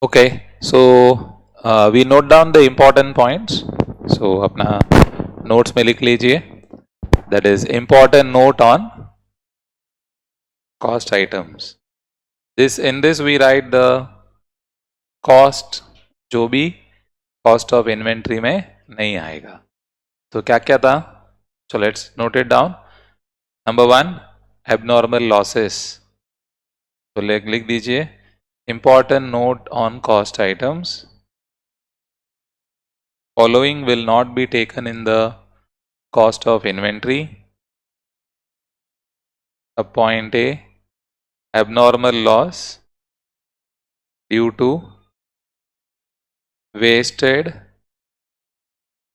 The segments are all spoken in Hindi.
Okay, so we note down the important points. So अपना notes में लिख लीजिए. That is important note on cost items. In this we write the cost जो भी cost of inventory में नहीं आएगा. तो क्या क्या था? So let's note it down. Number 1, abnormal losses. तो लिख दीजिए. Important note on cost items. Following will not be taken in the cost of inventory. Point A, abnormal loss due to wasted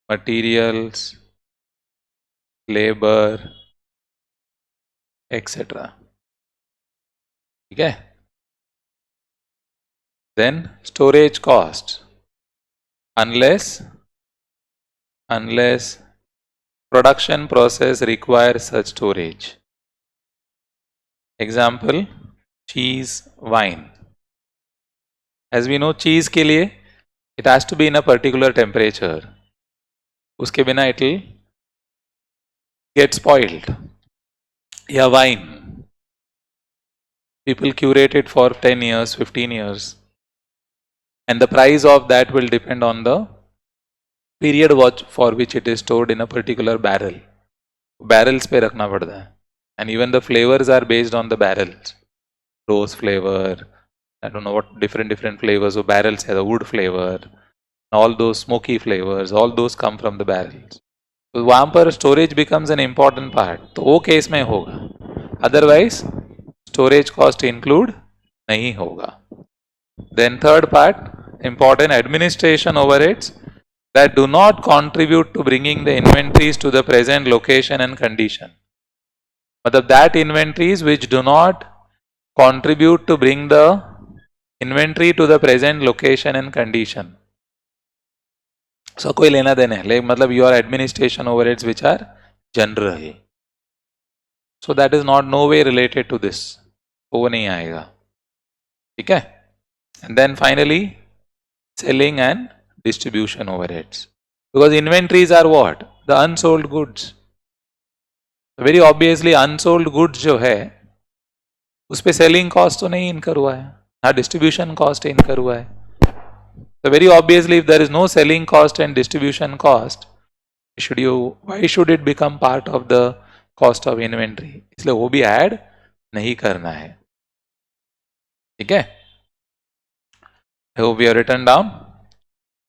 materials, labor, etc. ठीक है. Then storage cost, unless production process requires such storage. Example, cheese, wine. As we know, cheese के लिए it has to be in a particular temperature. उसके बिना it will get spoiled. या wine, people curate it for 10 years, 15 years. And the price of that will depend on the period for which it is stored in a particular barrel. Barrels पे रखना पड़ता है. And even the flavors are based on the barrels. Rose flavor, I don't know what different flavors of barrels है, the wood flavor, all those smoky flavors, all those come from the barrels. तो वहाँ पर storage becomes an important part. तो वो केस में होगा. Otherwise, storage cost include नहीं होगा. Then third part, important administration overheads that do not contribute to bringing the inventories to the present location and condition. मतलब that inventories which do not contribute to bring the inventory to the present location and condition. So कोई लेना देना है, मतलब your administration overheads which are general. So that is not no way related to this. वो नहीं आएगा. ठीक है. And then finally, selling and distribution overheads. Because inventories are what? The unsold goods. Very obviously unsold goods जो है उस पे selling cost तो नहीं incur हुआ है, ना distribution cost incur हुआ है. So very obviously if there is no selling cost and distribution cost, why should it become part of the cost of inventory? इसलिए वो भी add नहीं करना है. ठीक है. I hope we have written down.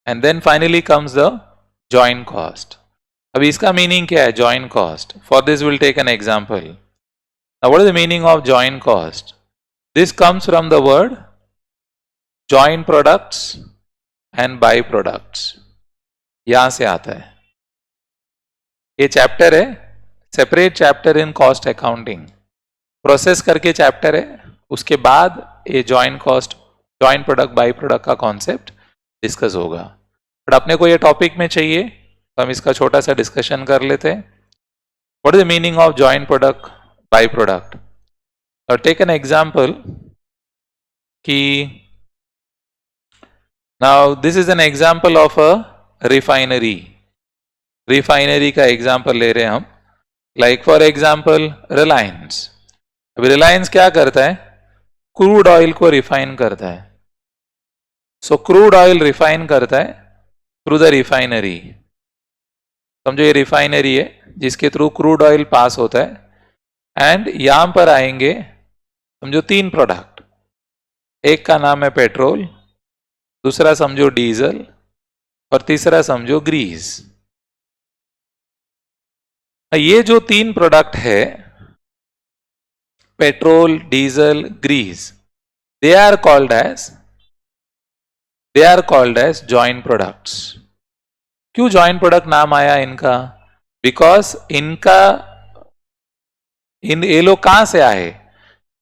And then finally comes the joint cost. अभी इसका meaning क्या है? Joint cost. For this we'll take an example. Now what is the meaning of joint cost? This comes from the word joint products and byproducts. यहाँ से आता है. ये चैप्टर है, separate chapter in cost accounting. Process करके चैप्टर है, उसके बाद ये joint cost, joint product, by product का कॉन्सेप्ट डिस्कस होगा. बट अपने को ये टॉपिक में चाहिए तो हम इसका छोटा सा डिस्कशन कर लेते हैं. What is the meaning of joint product, by product? और टेक एन एग्जांपल कि now this is an example of a refinery. Refinery का एग्जांपल ले रहे हैं हम. Like for example Reliance. अब रिलायंस क्या करता है? क्रूड ऑयल को रिफाइन करता है. सो क्रूड ऑयल रिफाइन करता है थ्रू द रिफाइनरी. समझो ये रिफाइनरी है जिसके थ्रू क्रूड ऑयल पास होता है. एंड यहां पर आएंगे समझो 3 प्रोडक्ट. एक का नाम है पेट्रोल, दूसरा समझो डीजल और तीसरा समझो ग्रीस. ये जो 3 प्रोडक्ट है, petrol, diesel, grease, they are called as joint products. क्यों joint product नाम आया इनका? Because ये लोग कहां से आए?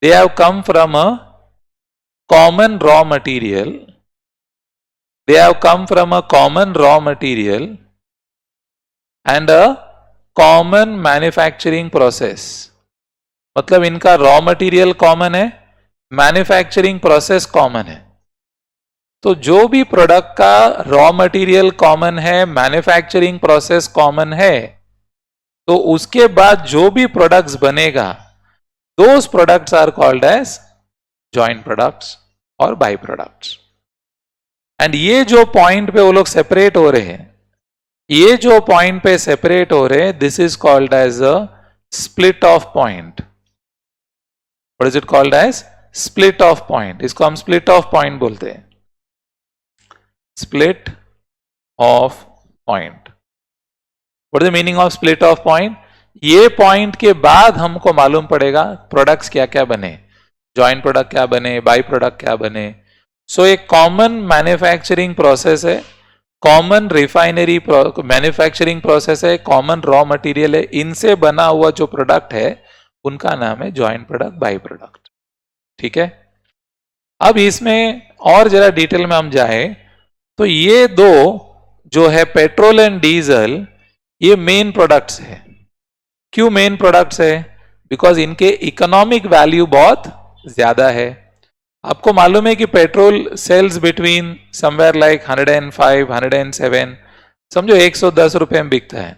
They have come from a common raw material. They have come from a common raw material and a common manufacturing process. मतलब इनका रॉ मटेरियल कॉमन है, मैन्युफैक्चरिंग प्रोसेस कॉमन है. तो जो भी प्रोडक्ट का रॉ मटेरियल कॉमन है, मैन्युफैक्चरिंग प्रोसेस कॉमन है, तो उसके बाद जो भी प्रोडक्ट्स बनेगा, those products are called as joint products और बाई प्रोडक्ट्स। एंड ये जो पॉइंट पे वो लोग सेपरेट हो रहे हैं, ये जो पॉइंट पे सेपरेट हो रहे हैं, this is called as a split off point. What is it called as? Split off point. इसको हम स्प्लिट ऑफ पॉइंट बोलते हैं, split off point. What is the meaning of split off point? ये पॉइंट के बाद हमको मालूम पड़ेगा प्रोडक्ट्स क्या क्या बने, जॉइंट प्रोडक्ट क्या बने, बाई प्रोडक्ट क्या बने। सो एक कॉमन मैन्युफैक्चरिंग प्रोसेस है, कॉमन रिफाइनरी मैन्युफैक्चरिंग प्रोसेस है, कॉमन रॉ मटेरियल है, इनसे बना हुआ जो प्रोडक्ट है उनका नाम है जॉइंट प्रोडक्ट, बाई प्रोडक्ट। ठीक है, अब इसमें और जरा डिटेल में हम जाए तो ये दो जो है पेट्रोल एंड डीजल, ये मेन प्रोडक्ट्स है। क्यों मेन प्रोडक्ट्स है? बिकॉज इनके इकोनॉमिक वैल्यू बहुत ज्यादा है। आपको मालूम है कि petrol sales between somewhere like 105, 107, समझो 110 रुपए में बिकता है,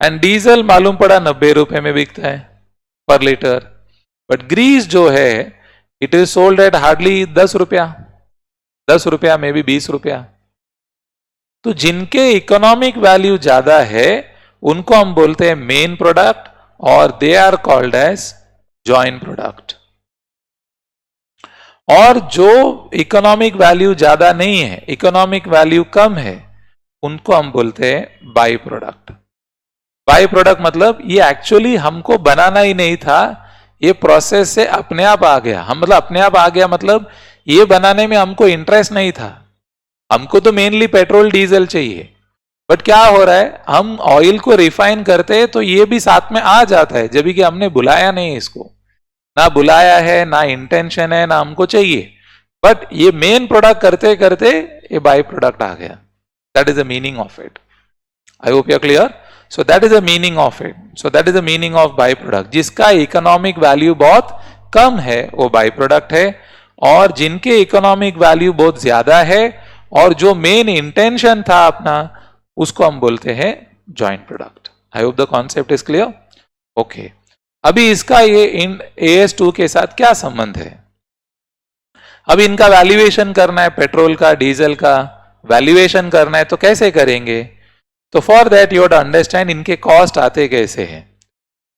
एंड डीजल मालूम पड़ा 90 रुपए में बिकता है पर लीटर। बट ग्रीस जो है it is sold at hardly 10 रुपया, 10 रुपया में भी 20 रुपया। तो जिनके इकोनॉमिक वैल्यू ज्यादा है उनको हम बोलते हैं मेन प्रोडक्ट, और they are called as joint product. और जो इकोनॉमिक वैल्यू ज्यादा नहीं है, इकोनॉमिक वैल्यू कम है, उनको हम बोलते हैं बाई प्रोडक्ट। बाई प्रोडक्ट मतलब ये एक्चुअली हमको बनाना ही नहीं था, ये प्रोसेस से अपने आप आ गया। हम मतलब अपने आप आ गया मतलब ये बनाने में हमको इंटरेस्ट नहीं था, हमको तो मेनली पेट्रोल डीजल चाहिए। बट क्या हो रहा है, हम ऑयल को रिफाइन करते हैं तो ये भी साथ में आ जाता है, जब कि हमने बुलाया नहीं इसको, ना बुलाया है, ना इंटेंशन है, ना हमको चाहिए। बट ये मेन प्रोडक्ट करते करते ये बाई प्रोडक्ट आ गया। That is the meaning of it. I hope you are clear. So that is the meaning of it. So that is the meaning of by product. जिसका इकोनॉमिक वैल्यू बहुत कम है वो बाई प्रोडक्ट है, और जिनके इकोनॉमिक वैल्यू बहुत ज्यादा है और जो मेन इंटेंशन था अपना, उसको हम बोलते हैं joint product. I hope the concept is clear. Okay, अभी इसका ये इन AS2 के साथ क्या संबंध है? अभी इनका वैल्यूएशन करना है, पेट्रोल का डीजल का वैल्यूएशन करना है, तो कैसे करेंगे? तो for that you to understand इनके कॉस्ट आते कैसे हैं।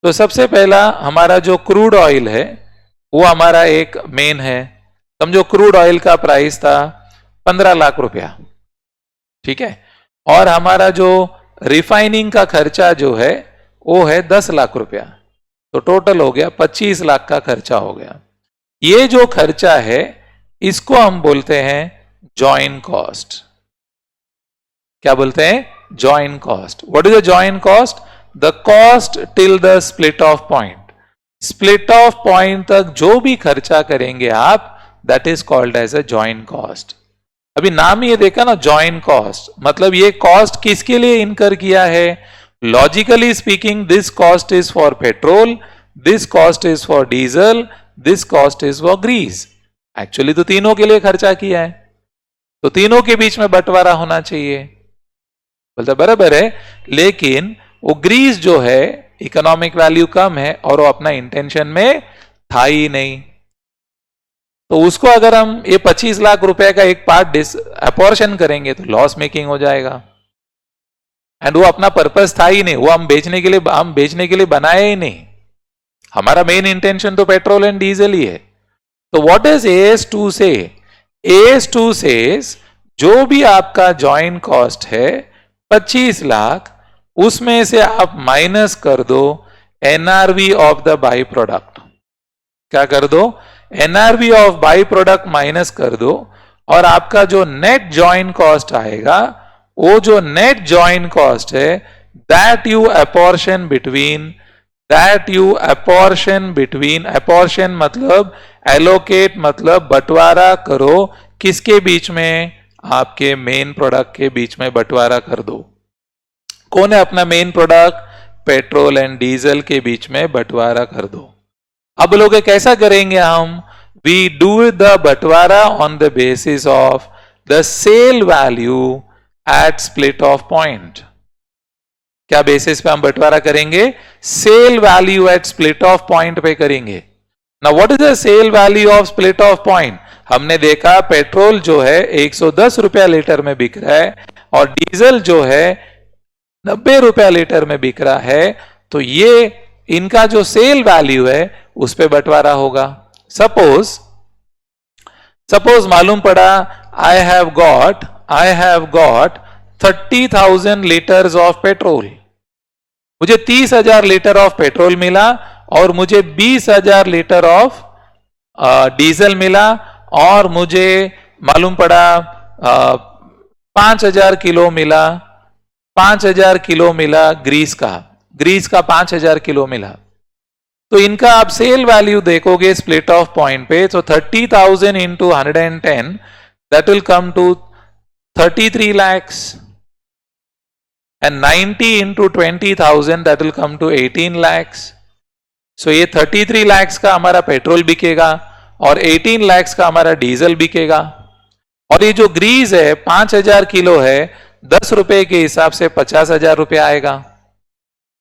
तो सबसे पहला हमारा जो क्रूड ऑयल है वो हमारा एक मेन है। समझो क्रूड ऑयल का प्राइस था 15 लाख रुपया, ठीक है, और हमारा जो रिफाइनिंग का खर्चा जो है वो है 10 लाख रुपया, तो टोटल हो गया 25 लाख का खर्चा हो गया। ये जो खर्चा है इसको हम बोलते हैं जॉइंट कॉस्ट। क्या बोलते हैं? Joint cost. What is the joint cost? The cost till the split off point. Split off point तक जो भी खर्चा करेंगे आप, that is called as a joint cost. अभी नाम ये देखा ना, जॉइंट कॉस्ट, मतलब ये कॉस्ट किसके लिए इनकर किया है? Logically speaking this cost is for petrol, this cost is for diesel, this cost is for grease. Actually तो तीनों के लिए खर्चा किया है, तो तीनों के बीच में बंटवारा होना चाहिए, बोलते बराबर है। लेकिन वो ग्रीस जो है इकोनॉमिक वैल्यू कम है और वो अपना इंटेंशन में था ही नहीं, तो उसको अगर हम ये 25 लाख रुपए का एक पार्ट अपॉर्शन करेंगे तो लॉस मेकिंग हो जाएगा। एंड वो अपना पर्पस था ही नहीं, वो हम बेचने के लिए बनाए ही नहीं। हमारा मेन इंटेंशन तो पेट्रोल एंड डीजल ही है। तो व्हाट इज AS2 से? AS2 सेज जो भी आपका जॉइंट कॉस्ट है 25 लाख, उसमें से आप माइनस कर दो NRV of the by product. क्या कर दो? NRV of by product minus कर दो, और आपका जो नेट जॉइंट कॉस्ट आएगा, वो जो नेट जॉइंट कॉस्ट है, that you apportion between, apportion मतलब एलोकेट, मतलब बंटवारा करो, किसके बीच में? आपके मेन प्रोडक्ट के बीच में बंटवारा कर दो। कौन है अपना main product? Petrol and diesel के बीच में बंटवारा कर दो। अब लोग कैसा करेंगे हम? वी डू द बंटवारा on the basis of the sale value at split off point. क्या बेसिस पे हम बंटवारा करेंगे? Sale value at split off point पे करेंगे। Now what is the sale value of split off point? हमने देखा पेट्रोल जो है 110 रुपया लीटर में बिक रहा है और डीजल जो है 90 रुपया लीटर में बिक रहा है, तो ये इनका जो सेल वैल्यू है उस पे बंटवारा होगा। सपोज मालूम पड़ा I have got 30,000 litres of petrol. मुझे 30,000 लीटर ऑफ पेट्रोल मिला और मुझे 20,000 लीटर ऑफ डीजल मिला और मुझे मालूम पड़ा 5,000 किलो मिला, 5,000 किलो मिला ग्रीस का 5,000 किलो मिला। तो इनका आप सेल वैल्यू देखोगे स्प्लिट ऑफ पॉइंट पे, तो 30,000 into 110 that will come to 33 lakhs and 90 into 20,000 that will come to 18 lakhs. So ये 33 lakhs का हमारा पेट्रोल बिकेगा और 18 lakhs का हमारा डीजल बिकेगा। और ये जो ग्रीस है 5,000 किलो है, 10 रुपए के हिसाब से 50,000 रुपए आएगा।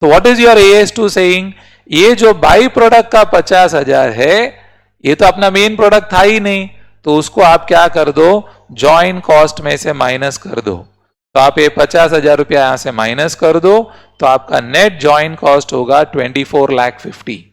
तो what is your AS2 saying? ये जो बाई प्रोडक्ट का 50,000 है, ये तो अपना मेन प्रोडक्ट था ही नहीं, तो उसको आप क्या कर दो, जॉइन कॉस्ट में से माइनस कर दो। तो आप ये 50,000 रुपया यहां से माइनस कर दो, तो आपका नेट जॉइन कॉस्ट होगा 24,50,000।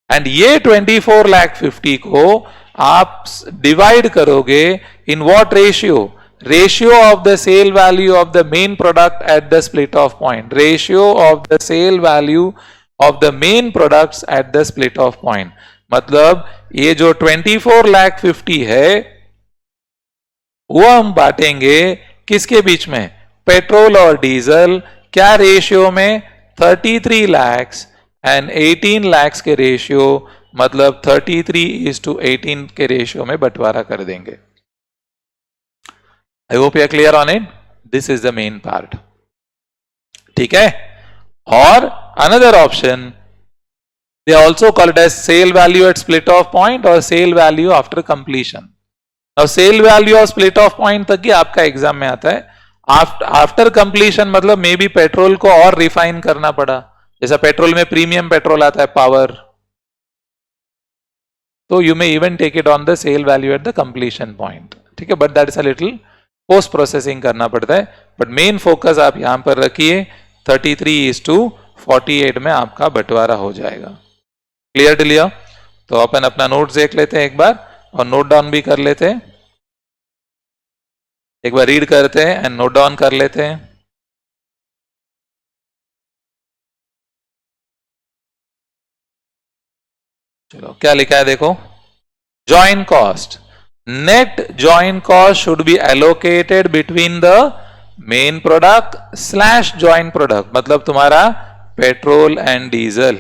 एंड ये 24,50,000 को आप डिवाइड करोगे in what ratio? Ratio of the sale value of the main product at the split off point. Ratio of the sale value of the main products at the split off point. मतलब ये जो 24,50,000 है वो हम बांटेंगे किसके बीच में? पेट्रोल और डीजल। क्या रेशियो में? 33 lakhs एंड 18 lakhs के रेशियो, मतलब 33:18 के रेशियो में बंटवारा कर देंगे। I hope you are clear on it. This is the main part, ठीक है। और another option they also call it as sale value at split of point or sale value after completion. Now sale value of split of point तक ही आपका एग्जाम में आता है। आफ्टर कंप्लीशन मतलब मे बी पेट्रोल को और रिफाइन करना पड़ा, जैसा पेट्रोल में प्रीमियम पेट्रोल आता है पावर, तो you may even take it on the sale value at the completion point, ठीक है। But that is a little post processing करना पड़ता है। बट मेन फोकस आप यहां पर रखिए, 33:48 में आपका बंटवारा हो जाएगा। Clear D'Elia? तो अपन अपना नोट्स देख लेते हैं एक बार और नोट डाउन भी कर लेते हैं। एक बार रीड करते हैं एंड नोट डाउन कर लेते हैं। चलो क्या लिखा है देखो, join cost, net join cost should be allocated between the main product / join product, मतलब तुम्हारा petrol and diesel,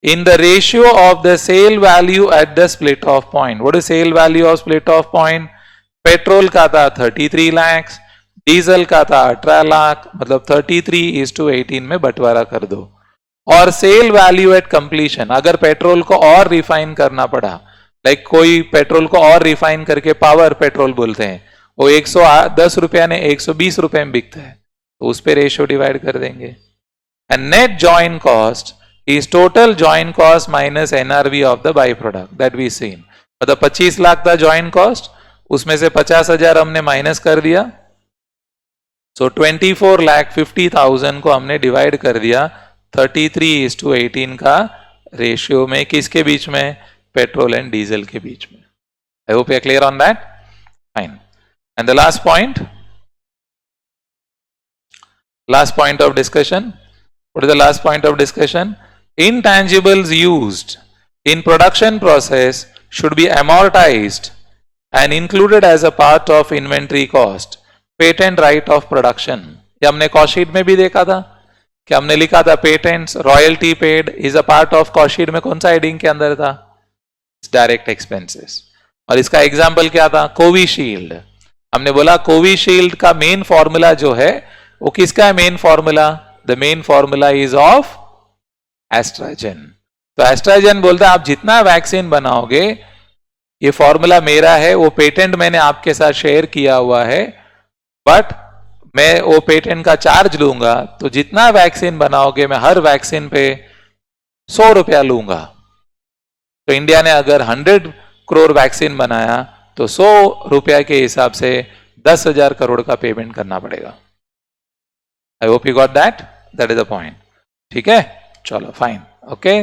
in the ratio of the sale value at the split off point. What is sale value of split off point? Petrol का था 33 lakhs, डीजल का था 18 लाख, मतलब 33:18 में बंटवारा कर दो। और सेल वैल्यू एट कंप्लीशन, अगर पेट्रोल को और रिफाइन करना पड़ा, लाइक कोई पेट्रोल को और रिफाइन करके पावर पेट्रोल बोलते हैं, वो 110 रुपया ने 120 रुपए में बिकता है, तो उस पर रेशियो डिवाइड कर देंगे। And net join cost is total join cost minus NRV of the byproduct that we seen. मतलब 25 लाख था जॉइन कॉस्ट, उसमें से 50,000 हमने माइनस कर दिया, सो 24,50,000 को हमने डिवाइड कर दिया 33:18 का रेशियो में, किसके बीच में? पेट्रोल एंड डीजल के बीच में। I hope you are clear on that. Fine. And the last point of discussion, what is the last point of discussion? Intangibles used in production process should be amortized and included as a part of inventory cost. Patent right of production, ये हमने कॉस्ट शीट में भी देखा था कि हमने लिखा था patents royalty paid is a part of cost sheet में। कौन सा हेडिंग के अंदर था? Direct expenses. और इसका एग्जाम्पल क्या था? कोविशील्ड। हमने बोला कोविशील्ड का मेन फॉर्मूला जो है वो किसका है? Main formula, the main formula is of estrogen. तो एस्ट्राजेन बोलता है आप जितना वैक्सीन बनाओगे ये फॉर्मूला मेरा है, वो पेटेंट मैंने आपके साथ शेयर किया हुआ है, बट मैं वो पेटेंट का चार्ज लूंगा, तो जितना वैक्सीन बनाओगे मैं हर वैक्सीन पे 100 रुपया लूंगा। तो इंडिया ने अगर 100 करोड़ वैक्सीन बनाया तो 100 रुपया के हिसाब से 10,000 करोड़ का पेमेंट करना पड़ेगा। आई hope you got that is the point. ठीक है, चलो फाइन, ओके।